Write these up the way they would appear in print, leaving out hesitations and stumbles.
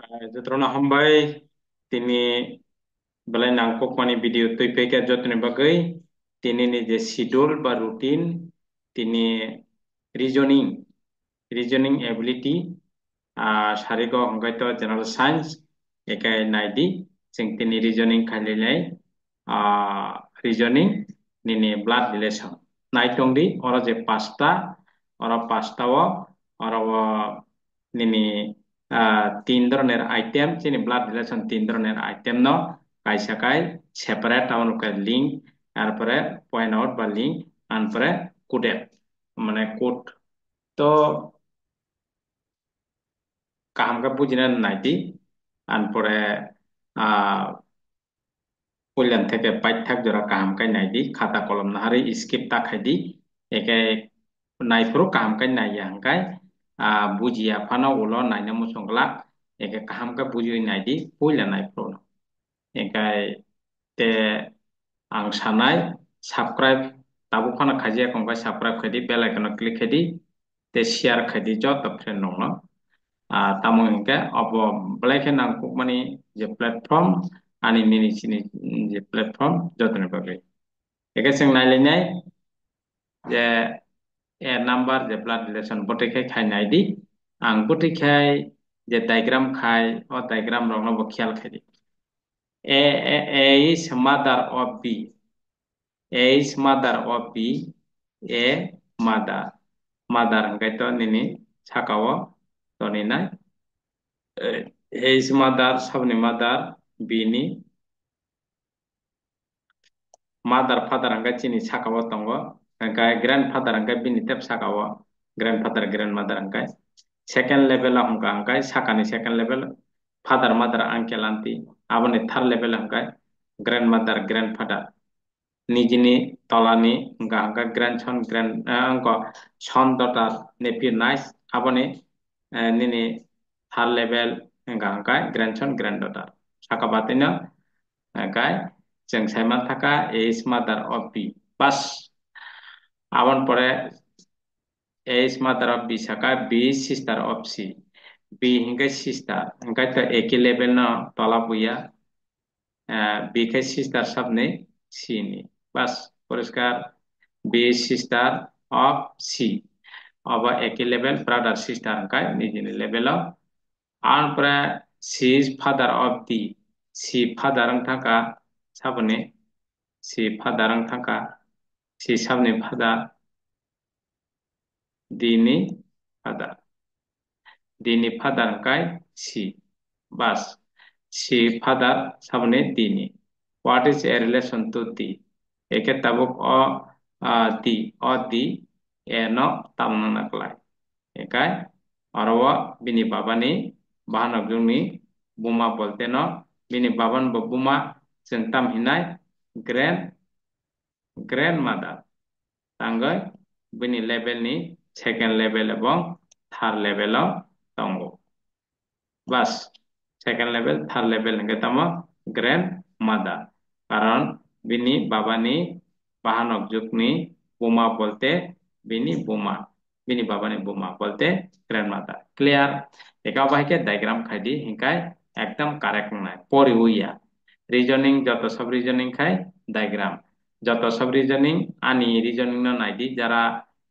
Jotrono hambay tini belai nangkok mani video tuipeka jotne bagai tini ni je schedule ba routine tini reasoning reasoning ability sariko hongkai to general science ekai naidi sing tini reasoning khalilai reasoning nini blood relation naitongdi oro je pasta o oro nini তিন ধরনের item চিনি blood relation তিন ধরনের item ন কাইসাকাই separate আমাকে link তারপরে point out বা link তারপরে কোডেড মানে কোড তো কাহামকে বুঝিনা নাইতি তারপরে আহ কল্যাণ থেকে বাইর থাক জোড়া কাহামকাই নাইদি খাতা কলম নাহারে স্কিপ তাকাইদি একে নাইফোরও কাহামকাই নাইয়া হাंकाय বুঝিয়া ফানো উলো নাইনা মুসংলা একে কাহামকা বুঝিয়ে নাইদি পইলা নাইফोरनो एखाय ते आं सानाय साबस्क्राइब दाबो फाना खाजिया कंबाय साबस्क्राइब खायदि बेल आइकन क्लिक खायदि ते शेयर खायदि जत फ्रेंड नंगनो तामो इनके अब ब्लैक नांगको माने जे platform ani nini sini je platform jotne bagai eke sing nailainya je number je blood relation bote khai khai naidi ang bote khai je diagram khai o diagram rong no bo khial khai di A is mother of B. A is mother of B. A mother. Mother hangkai to nini sakao to ninai. A is mother sabni mother B ni mother father hangkai chini sakao tongo. Hangkai grandfather hangkai B ni tep sakao. Grandfather grandmother hangkai. Second level hangkai sakani second level father mother uncle auntie. Abone third level hangkai grandmother grandfather. Nijini tolani hingga grandson angko son daughter nephew nice abone nini third level hingga grandson granddaughter sakabatina hingga jeng saiman thaka is mother of B pas abon pore is mother of B saka B is sister of C B hingga sister hingga to eki level no tola puya B ke sister sabne C ni বাস পরিষ্কার B sister of C অব একই level brother sister হংকাই নিজেনি level আনপ্রে C is father of the C father থাকা সাবনে C father থাকা সি সাবনে ফাদার দিনি ফাদার দিনি ফাদার হংকাই সি বাস সি ফাদার সাবনে দিনি what is a relation to the eke tabuk di eno tamna naklai ekai arwa bini babani bahanok jungni buma bolte no bini baban bo buma centam hinai grandmother tanggai bini level ni second level ebong third level tongo bas second level third level hingga tamo grandmother karon bini babani bahanok jukni buma bolte bini babani buma bolte grandmother clear eka bahike diagram khaidi hingkai ekdam correct nai pori uya reasoning joto sab reasoning khai diagram joto sab reasoning ani reasoning no naidi jara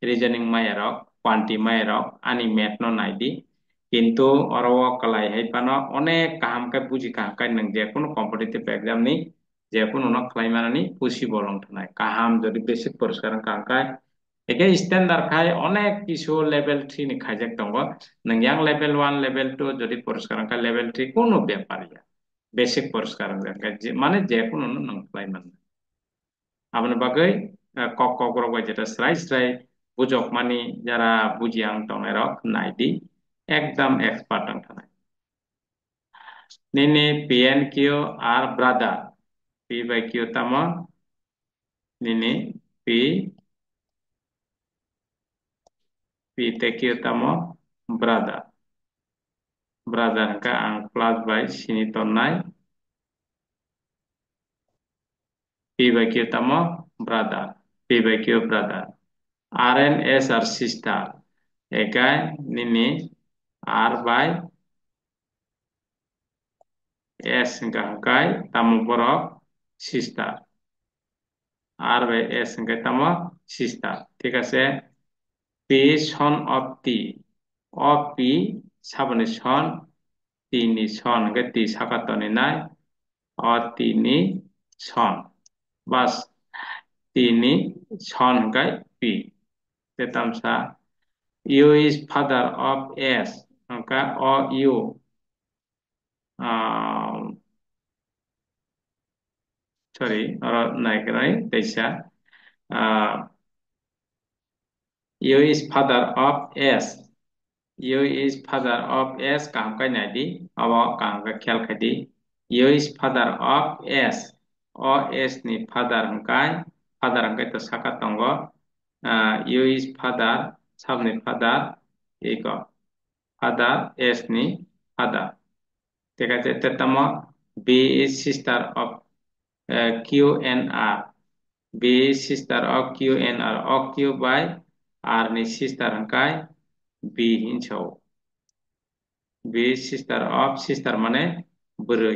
reasoning mayarok quanti mayarok ani math no naidi কিন্তু অরও কলাই হাইপানো অনেক কাহামকে বুঝি কাহামকাই নং যে কোনো competitive exam নি যে কোনো ন ক্লাইমানানি পুষি বলং থানায় কাহাম যদি বেসিক পরিষ্কার কাহামকাই একে স্ট্যান্ডার্ড খাই অনেক কিছু লেভেল 3 নি খাইজাক দङ নং yang লেভেল 1 লেভেল 2 যদি পরিষ্কার কা লেভেল 3 কোনো ব্যাপার ইয়া বেসিক পরিষ্কার মানে যে কোনো নং ক্লাইমান আপনি বাগৈ কক কক রক যেটা স্রাই স্রাই বুঝক মানি যারা বুঝিয়াং দङ rock নাইদি ekdam expert ang tanai. Nini P and Q are brother. P by Q tamo. Nini P te Q tamo brother. Brother ka ang plus by sini tonai. P by Q tamo brother. P by Q brother. R and S are sister. Ekai nini R by S hingga hangkai tamo borok sister R by S hingga tamo sister ঠিক আছে P son of T of P sabani son T ni son hingga T sakatoni nai o T ni son bas T ni son hingga P tetamsa U is father of S hingga O U sorry oro naikrai teisa U is father of S U is father of S kaham kai nadi abo kaham ka khel khadi U is father of S o S ni father hangkai to saka tongo U is father sabni father iko father S ni father ঠিক আছে tetamo B is sister of Q and R B is sister of Q and R o Q by R ni sister hangkai B hinchau B sister of sister mane beri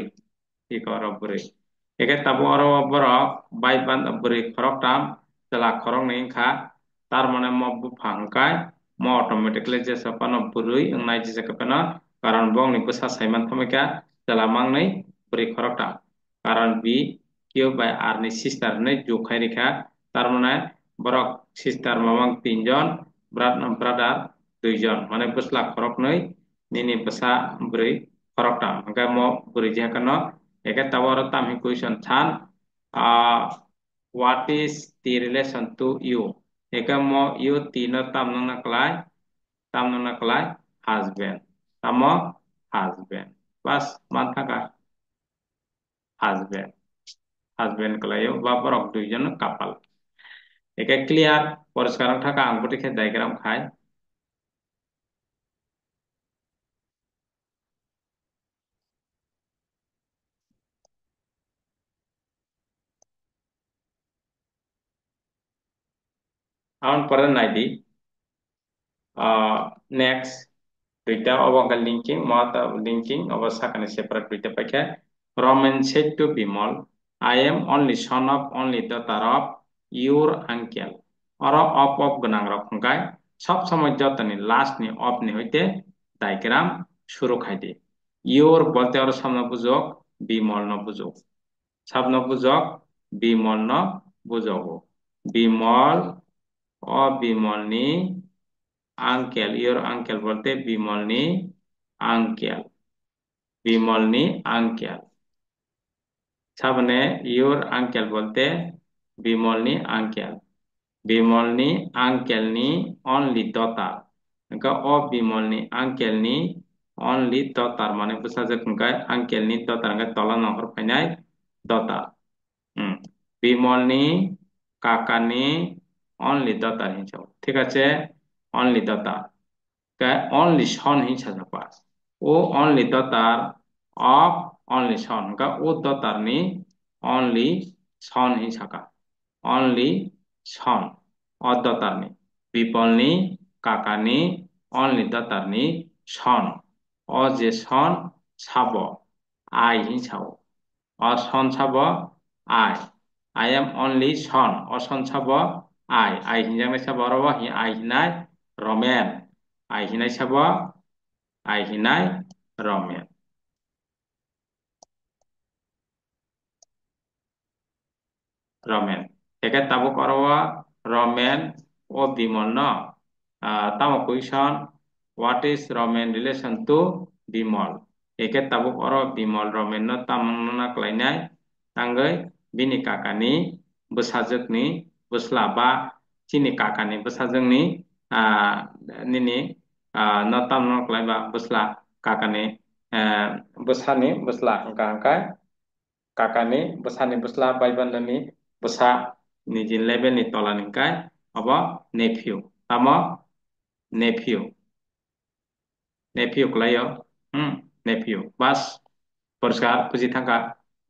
iko ro beri eke tabo oro borok bai ban beri khorok tam tela khorok ni kha tar mane mo bupha hangkai mo automatically je sapano beri ngnai je kapana karon bong ni basa saiman thamika tela mangnai beri khorok tam karon B Q by R ni sister ne jokhai rekha tar mane borok sister mamang 3 jon brother 2 jon mane busla khorok nei nini basa beri khorok tam hangkai mo beri je kano eke tawar tam hi question chan what is the relation to you eke mo you tino tam nang naklai husband tamo husband pas mantaka husband husband kelayo baborok duijon couple eke clear poriskar thaka angputi khe diagram khai aun pore naidi next Rita Obanga linking, Mata linking, Ovasakani separate Rita Paka. Roman said to Bimal, I am only son of only daughter of your uncle. Or of Gunang Rokungai, সব সময় যতনি last নি of নি হইতে diagram শুরু খাইতে your বলতে আর সামনে বুঝক বিমল ন বুঝক সামনে বুঝক বিমল ন বুঝক বিমল ও বিমল নি আঙ্কেল your uncle বলতে বিমল নি আঙ্কেল সামনে your uncle বলতে বিমল নি আঙ্কেল নি only daughter একা ও বিমল নি আঙ্কেল নি only daughter মানে বুঝা যায় আঙ্কেল নি daughter তলা নহর ফাইনাই daughter বিমল নি কাকা নি only daughter হিসাব ঠিক আছে only daughter only son হিসাবে পাস ও only daughter of only son ও daughter ni only son হিসাকা only son o daughter ni people ni kaka ni only daughter ni son o je son sabo I হিসাব o son sabo I am only son o son sabo I hinjang sabo ro hi I hinai roman I hinai sabo I hinai roman roman eke tabo korwa roman o bimol no tamo question what is roman relation to bimol eke tabo oro bimol roman no tamang na klainai tanggai bini kakani besajakni beslaba chini kakani besajengni nini no tamang klaiba besla kakani besani besla hangka kakani besani besla baibandani besa niji level ni tola ningkai abo nephew tamo nephew klayo nephew bas porskar puji thangka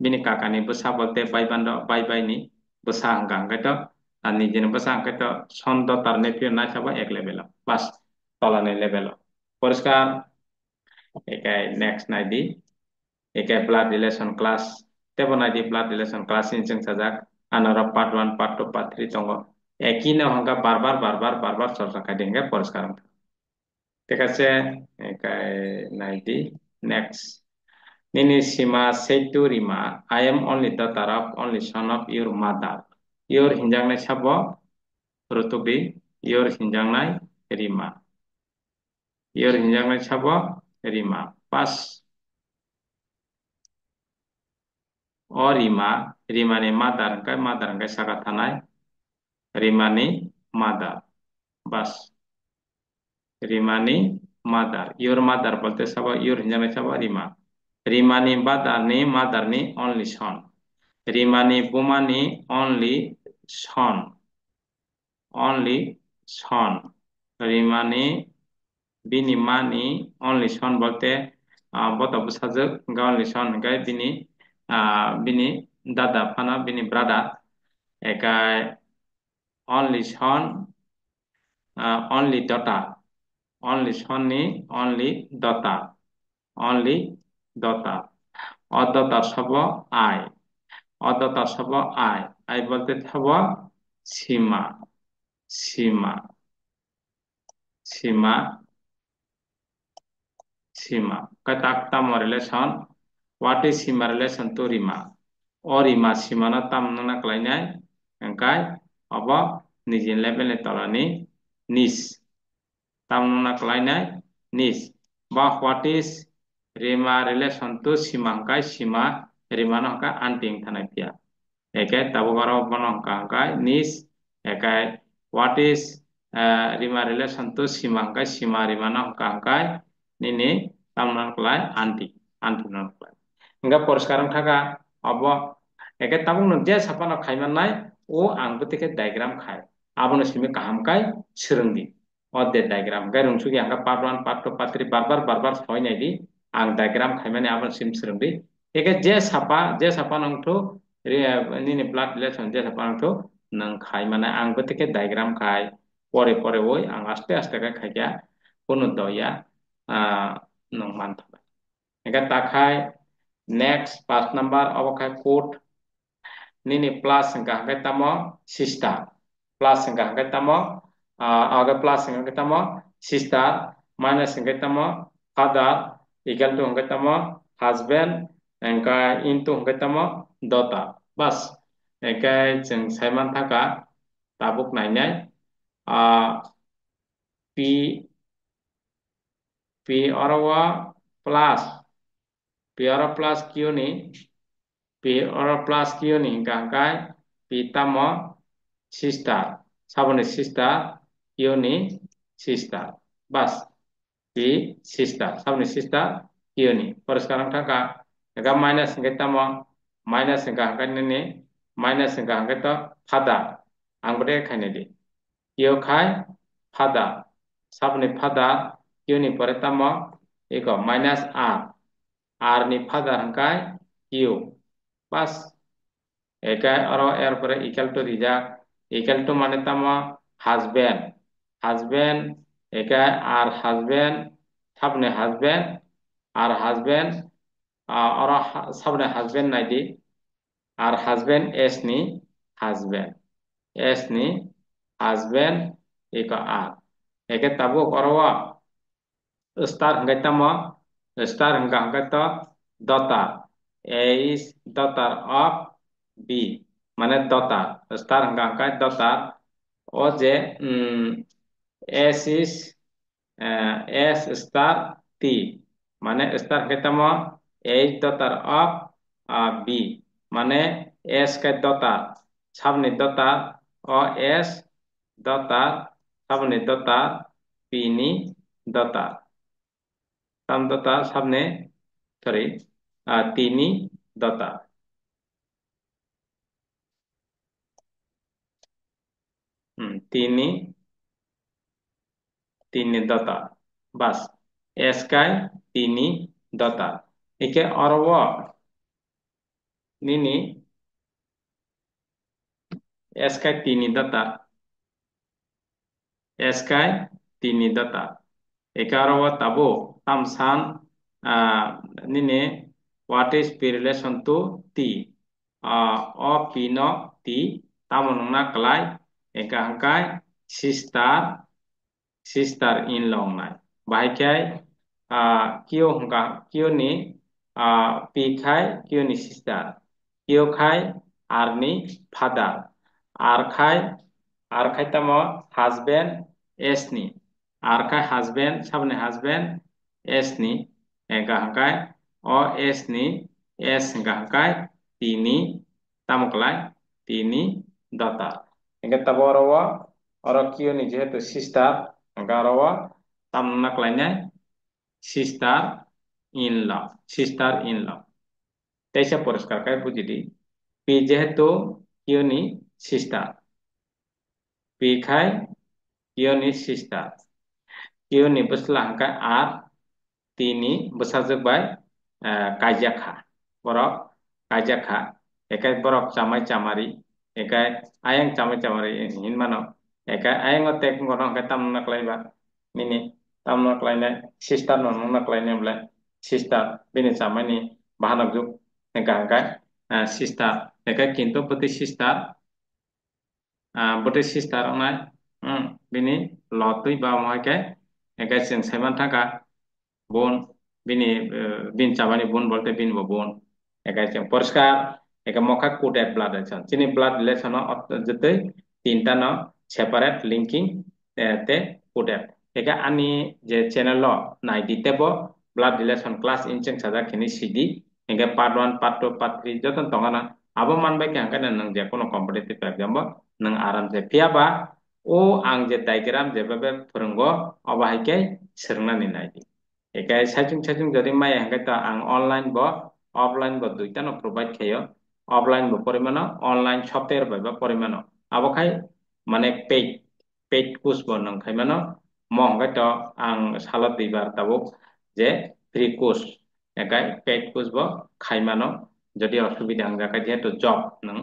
bini kakani besa bolte bai ni besa hangka to ani jene besa hangka to sondo tar nephew na sabo ek level bas tola ni level porskar ekai next naidi एके blood relation class tebonadi blood relation class in जों sajak anara part 1 part 2 part 3 tongo একই না হঙ্গা বারবার বারবার বারবার চর্চা খাইদেঙ্গে পরিষ্কার ঠিক আছে একাই নাইদি next Nini Sima said to Rima, I am only daughter of only son of your mother. Your hinjangnai sabo rutubi, your hinjangnai Rima. Your hinjangnai sabo Rima. Pas o Rima, Rima ni mother kai sakatanai. Rima ni mother. Bas. Rima ni mother. Your mother bolte sabo your hinjangnai sabo Rima. Rima ni mother ni only son. Rimani Bumani only son. Rimani Bini Mani only son bolte bota busajak ga only son gai bini dada pana bini brother ekai only son only daughter only son ni only daughter অদ্যতা সব আয় অদ্যতা সব আয় আয় বলতে হব সীমা সীমা সীমা সীমা katak tamo relation what is sima relation to rima or rima sima na tam na klainai engkai abo nijin level ni tolani nis tam na klainai nis ba what is rima relation to sima engkai sima rima na ka anting thanai pia ekai tabogaro bono engkai nis ekai what is rima relation to sima engkai sima rima na engkai nini tamnan kelai anti non kelai enggak porsekarang thaga abo eke tabung non dia sapa no khaiman nai o ang betike diagram khai abono simi kaham kai serengdi odde diagram gai rungsugi angka part 1 part 2 part 3 barbar soi nai di ang diagram khaimane abon sim serengdi eke je sapa nong thu nini blood relation je sapa nong thu nang khaimane ang betike diagram khai pore oi ang aste aste kai khaikya kono doya nong manthabai eka takhai next 5 number abokai code nini plus hingga hangkai tamo sister plus hingga hangkai tamo aga plus hingga hangkai tamo sister minus hingkai tamo father equal to hangkai tamo husband hingga into hangkai tamo daughter bas ekai jeng saiman thaka tabuk nainai p orawa plus p ora plus q ni p ora plus q ni hingga hangkai p tamo sister saboni sister q ni sister bas p sister saboni sister q ni porsekarang thaka ega minus hingga tamo minus hingga hangkai ni minus hingga hangkai to father ang bode khaine di q khai father saboni father q ni pore tamo eko minus r ni father hangkai q pas ekai oro pore equal to rijak equal to মানে tamo husband ekai R husband sabne husband R husband oro sabne husband naidi R husband s ni husband eko r ekai tabuk oro star hangkai tamo star hangkai to daughter a is daughter of B মানে daughter star hangkai daughter o je S is S star T মানে star kita mo A is daughter of B মানে S ka daughter sabni daughter o S daughter sabni daughter P ni daughter sam daughter sabne sorry T ni daughter tini dota bas eskai tini dota ike orwo nini eskai tini dota ike orwo tabo tamsan nini what is p relation to t o p no t tamo nungna kelai eka hangkai sister sister in long nai bahai kai kio hangka kio ni p khai kio ni sister kio khai r ni father r khai tamo husband s ni r khai husband sabni husband s ni eka hangkai o s ni s hangka hangkai tini tamo kelai tini daughter hingga taboro oro kio ni jehetu sister Garawa tamnak lainnya sister in law त्याच्या पुरस्कार काय बुझिली P जेहेतु कियोनी sister P खाय कियोनी sister कियोनी बसला हंका are तीनी बसाजोबबाय कायजाखा borok kajakha ekai borok chamai chamari ekai ayang chamai chamari hinmano ekai ayang tek ngono ekai tamna klaiba mini tamna klaina sister no nuna klaina bla sister bini chamai ni bahanak juk ekai sister ekai kintu pati sister bote sister onai bini lotui ba mohai ekai sing saiman thaka bon bini bin chamani bon bolte bin bo bon ekai sing porskar ekai mokha coded blood relation chini blood relation no jete tinta no separate linking te coded ekai ani je channel lo nai ditebo blood relation class incheng sajak kini cd ekai part 1 part 2 part 3 joton tongana abo manbai ke angka nang je kono competitive exam bo nang aram je piaba o ang je diagram je babe phurungo oba haike sirna ni nai ekai sajung jadi mai angka ta ang online bo offline bo duita no provide khayo offline bo porimano online software ba porimano abo khai mane paid course bo nang khai mano mo angka to ang salat dibar tabuk je free course ekai paid course bo khai mano যদি অসুবিধা হাঙ্গাকা যেহেতু job নং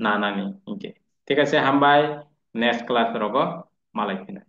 নানানি ইনকে ঠিক আছে হামবাই next class রগ মালাইফিনা